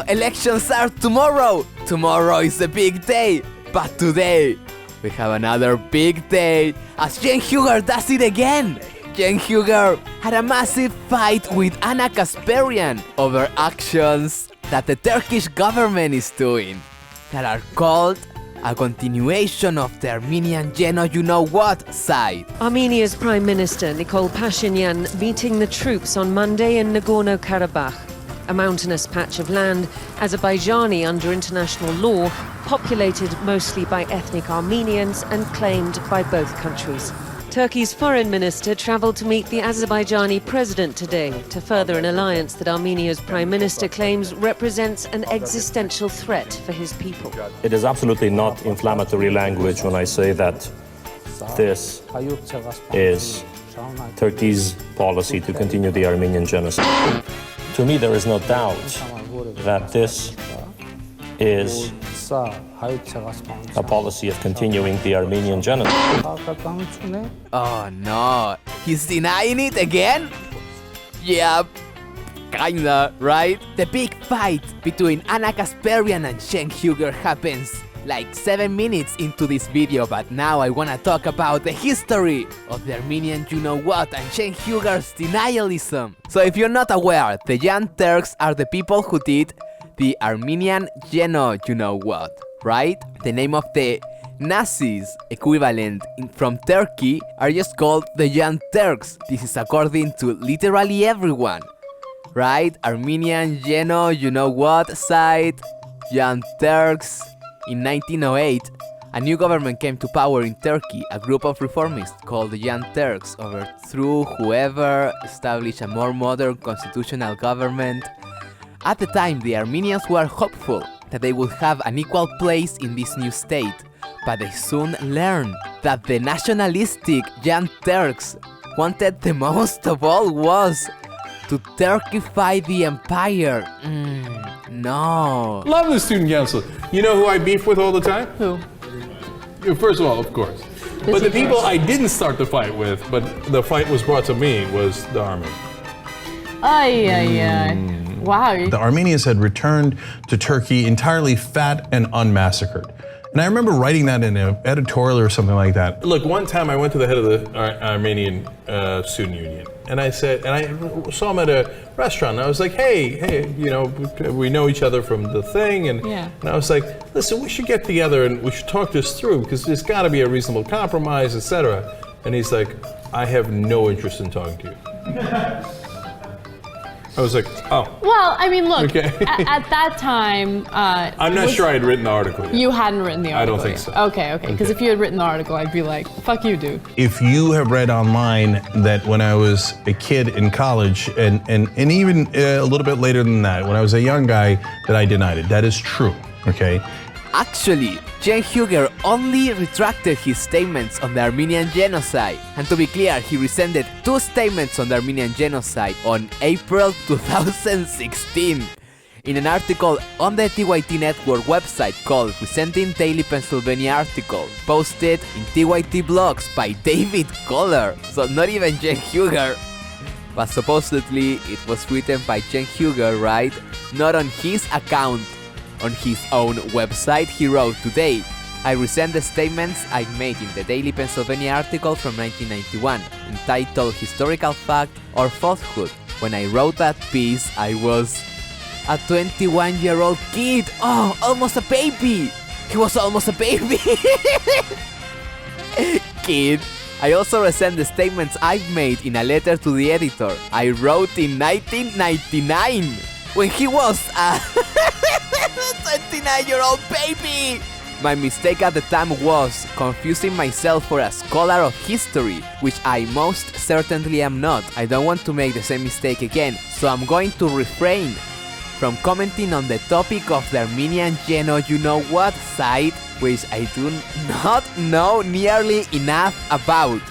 elections are tomorrow. Tomorrow is a big day. But today, we have another big day as Cenk does it again. Cenk had a massive fight with Ana Kasparian over actions that the Turkish government is doing that are called a continuation of the Armenian Geno you-know-what side. Armenia's Prime Minister Nikol Pashinyan meeting the troops on Monday in Nagorno-Karabakh, a mountainous patch of land, Azerbaijani under international law, populated mostly by ethnic Armenians and claimed by both countries. Turkey's foreign minister travelled to meet the Azerbaijani president today to further an alliance that Armenia's prime minister claims represents an existential threat for his people. It is absolutely not inflammatory language when I say that this is Turkey's policy to continue the Armenian genocide. To me, there is no doubt that this is a policy of continuing the Armenian genocide. Oh no, he's denying it again? Yep, kinda, right? The big fight between Ana Kasparian and Cenk happens like 7 minutes into this video, but now I wanna talk about the history of the Armenian you-know-what and Cenk denialism. So if you're not aware, the Young Turks are the people who did the Armenian Geno you-know-what, right? The name of the Nazis equivalent from Turkey are just called the Young Turks. This is according to literally everyone, right? Armenian Geno you-know-what side, Young Turks. In 1908, a new government came to power in Turkey. A group of reformists called the Young Turks overthrew whoever established a more modern constitutional government. At the time, the Armenians were hopeful that they would have an equal place in this new state, but they soon learned that the nationalistic Young Turks wanted the most of all was to Turkify the empire. No. Love the student council. You know who I beef with all the time? Who? First of all, of course. But the people I didn't start the fight with, but the fight was brought to me, was the army. Wow. The Armenians had returned to Turkey entirely fat and unmassacred. And I remember writing that in an editorial or something like that. Look, one time I went to the head of the Armenian student union, and I said, and I saw him at a restaurant, and I was like, hey, you know, we know each other from the thing, and I was like, listen, we should get together and we should talk this through, because there's got to be a reasonable compromise, etc. And he's like, I have no interest in talking to you. I was like, oh. Well, I mean, look, okay. at that time... I'm not sure I had written the article yet. You hadn't written the article I don't think yet. so. Okay, because if you had written the article, I'd be like, fuck you, dude. If you have read online that when I was a kid in college, and even a little bit later than that, when I was a young guy, that I denied it. That is true, okay? Actually, Cenk only retracted his statements on the Armenian genocide. And to be clear, he rescinded 2 statements on the Armenian genocide on April 2016. In an article on the TYT Network website called Resenting Daily Pennsylvania article, posted in TYT blogs by David Kohler, so not even Cenk, but supposedly it was written by Cenk, right? Not on his account. On his own website, he wrote, today, I resent the statements I made in the Daily Pennsylvania article from 1991, entitled Historical Fact or Falsehood. When I wrote that piece, I was a 21-year-old kid. Oh, almost a baby. He was almost a baby. Kid. I also resent the statements I've made in a letter to the editor I wrote in 1999, when he was a 29-year-old baby! My mistake at the time was confusing myself for a scholar of history, which I most certainly am not. I don't want to make the same mistake again, so I'm going to refrain from commenting on the topic of the Armenian Geno you-know-what side, which I do not know nearly enough about.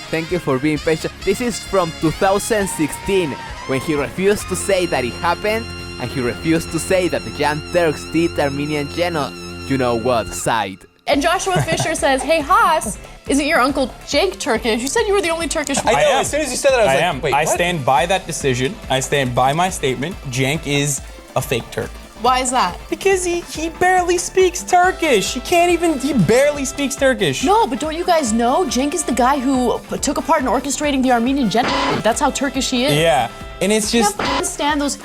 Thank you for being patient. This is from 2016, when he refused to say that it happened, and he refused to say that the Young Turks did the Armenian Geno you-know-what side. And Joshua Fisher says, hey, Haas, isn't your uncle Cenk Turkish? You said you were the only Turkish one. As soon as you said that, I was like, wait, what? I stand by that decision. I stand by my statement. Cenk is a fake Turk. Why is that? Because he barely speaks Turkish. He barely speaks Turkish. No, but don't you guys know? Cenk is the guy who took apart and orchestrating the Armenian genocide. That's how Turkish he is. Yeah, and it's just... I can't stand those...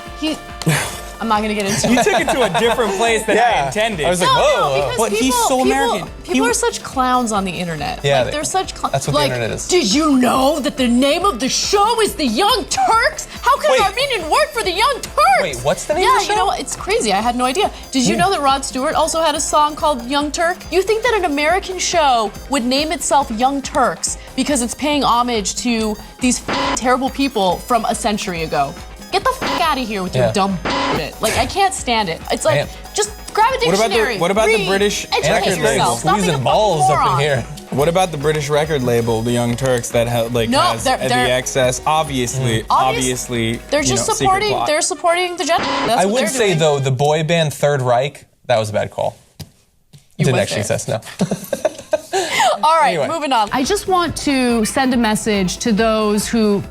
I'm not gonna get into it. You took it to a different place than I intended. I was like, whoa, because but he's so American. People are such clowns on the internet. Yeah, like, they're such clowns. That's what the internet is. Did you know that the name of the show is The Young Turks? How can Armenian work for The Young Turks? Wait, what's the name of the show? Yeah, you know, it's crazy. I had no idea. Did you know that Rod Stewart also had a song called Young Turk? You think that an American show would name itself Young Turks because it's paying homage to these terrible people from a century ago? Get the out of here with your dumb shit. Like, I can't stand it. It's like, just grab a dictionary. What about the British educate yourself. Stop being a balls moron. up in here? What about the British record label, the Young Turks, that has the excess? Obviously, they're just supporting. They're supporting the genocide. I would say though, the boy band Third Reich, that was a bad call. Didn't actually say no. All right, moving on. I just want to send a message to those who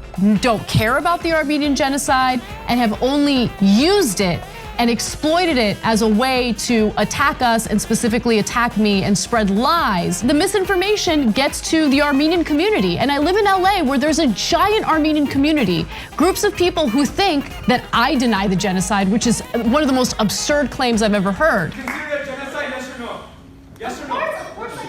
don't care about the Armenian genocide and have only used it and exploited it as a way to attack us and specifically attack me and spread lies. The misinformation gets to the Armenian community. And I live in LA where there's a giant Armenian community. Groups of people who think that I deny the genocide, which is one of the most absurd claims I've ever heard. Consider that genocide, yes or no? Yes or no? Of course I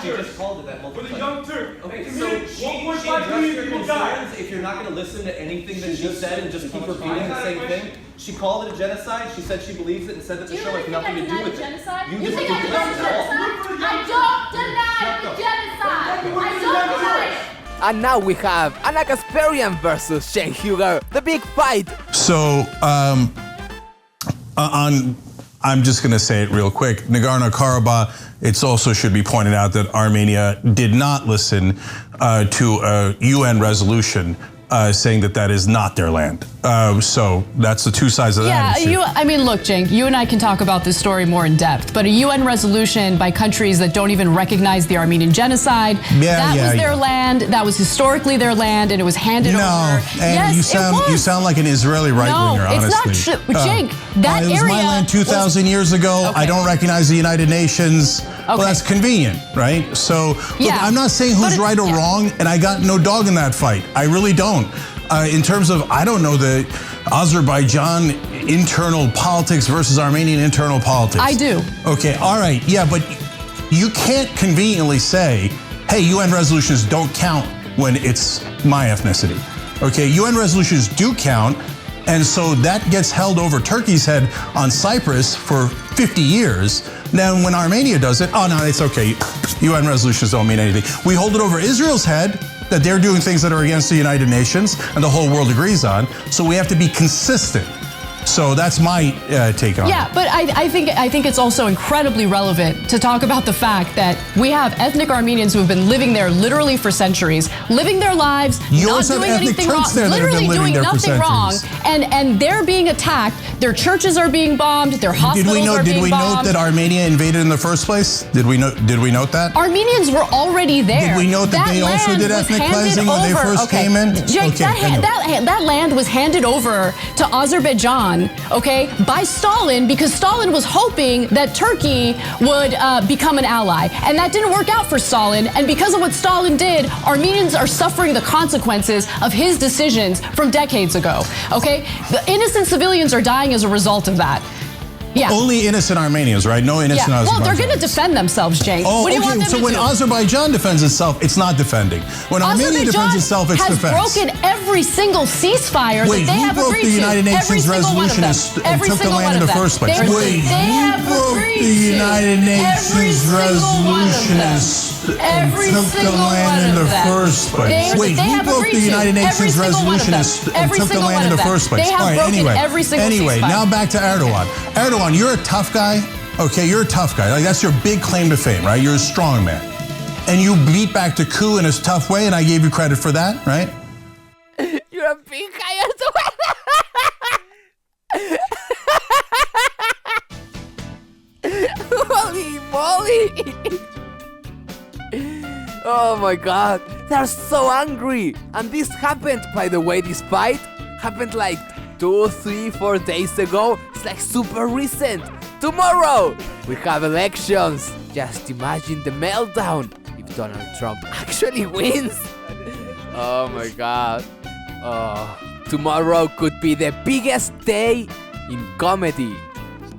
She just called it that multiple times. For the Young Turk. Okay, so 1.5 million people died. If you're not going to listen to anything that she said and just keep repeating the same thing, she called it a genocide. She said she believes it and said that the show has nothing to do with it. You think I deny the genocide? I don't deny the genocide. I don't deny it. And now we have Ana Kasparian versus Cenk Uygur, the big fight. So, I'm just going to say it real quick. Nagorno-Karabakh, it also should be pointed out that Armenia did not listen to a UN resolution saying that that is not their land. So that's the two sides of that issue. I mean, look, Cenk, you and I can talk about this story more in depth, but a UN resolution by countries that don't even recognize the Armenian genocide, that was their land, that was historically their land, and it was handed over. No, and yes, you sound like an Israeli right-winger, honestly. No, it's not true. Cenk, that it was area my land 2,000 years ago. Okay. I don't recognize the United Nations. Well, that's convenient, right? So, look, I'm not saying who's right or wrong, and I got no dog in that fight. I really don't. In terms of, I don't know the Azerbaijan internal politics versus Armenian internal politics. I do. Okay, all right, yeah, but you can't conveniently say, hey, UN resolutions don't count when it's my ethnicity. Okay, UN resolutions do count, and so that gets held over Turkey's head on Cyprus for 50 years. Then when Armenia does it, oh no, it's okay. UN resolutions don't mean anything. We hold it over Israel's head that they're doing things that are against the United Nations and the whole world agrees on. So we have to be consistent. So that's my take on it. Yeah, but I think it's also incredibly relevant to talk about the fact that we have ethnic Armenians who have been living there literally for centuries, living their lives, not doing anything wrong, literally doing nothing wrong, and they're being attacked. Their churches are being bombed. Their hospitals are being bombed. Did we note that Armenia invaded in the first place? Did we note that? Armenians were already there. Did we note that they also did ethnic cleansing when they first came in? Jake, that land was handed over to Azerbaijan, okay, by Stalin, because Stalin was hoping that Turkey would become an ally. And that didn't work out for Stalin. And because of what Stalin did, Armenians are suffering the consequences of his decisions from decades ago, okay? The innocent civilians are dying as a result of that. Yeah. Only innocent Armenians, right? No innocent Azerbaijanis. Well, they're going to defend themselves, Cenk. Oh, what do you want them so to when do? Azerbaijan defends itself, it's not defending. When Armenia defends itself, it's defense. has broken every single ceasefire that they have agreed to. Wait, who broke the United Nations resolution and took the land in the first place? Wait, who broke the United Nations resolution and took the land in the first place? Wait, who broke the United Nations resolution and took the land in the first place? All right, anyway, now back to Erdogan. Erdogan, you're a tough guy. Okay, you're a tough guy. Like, that's your big claim to fame, right? You're a strong man. And you beat back the coup in a tough way, and I gave you credit for that, right? You're a big guy. Holy moly! Oh my god, they're so angry. And this happened, by the way, this fight happened like 2, 3, 4 days ago. It's like super recent. Tomorrow we have elections. Just imagine the meltdown if Donald Trump actually wins. Oh my God. Tomorrow could be the biggest day in comedy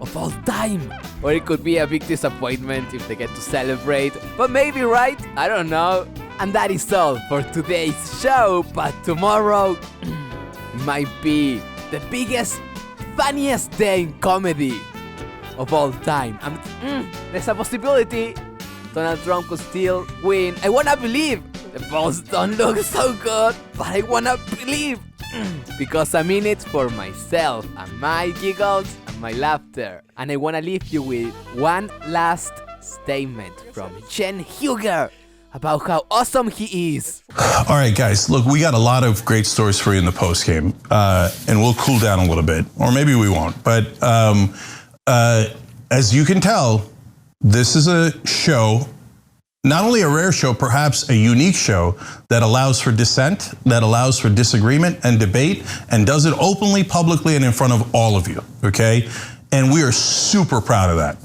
of all time. Or it could be a big disappointment if they get to celebrate. But maybe, right? I don't know. And that is all for today's show. But tomorrow might be the biggest, funniest day in comedy of all time. There's a possibility Donald Trump could still win. I wanna believe. The polls don't look so good, but I wanna believe. Because I'm in it for myself and my giggles and my laughter. And I wanna leave you with one last statement from Chen Huger about how awesome he is. All right, guys, look, we got a lot of great stories for you in the post game, and we'll cool down a little bit, or maybe we won't. But as you can tell, this is a show, not only a rare show, perhaps a unique show that allows for dissent, that allows for disagreement and debate, and does it openly, publicly, and in front of all of you, okay? And we are super proud of that.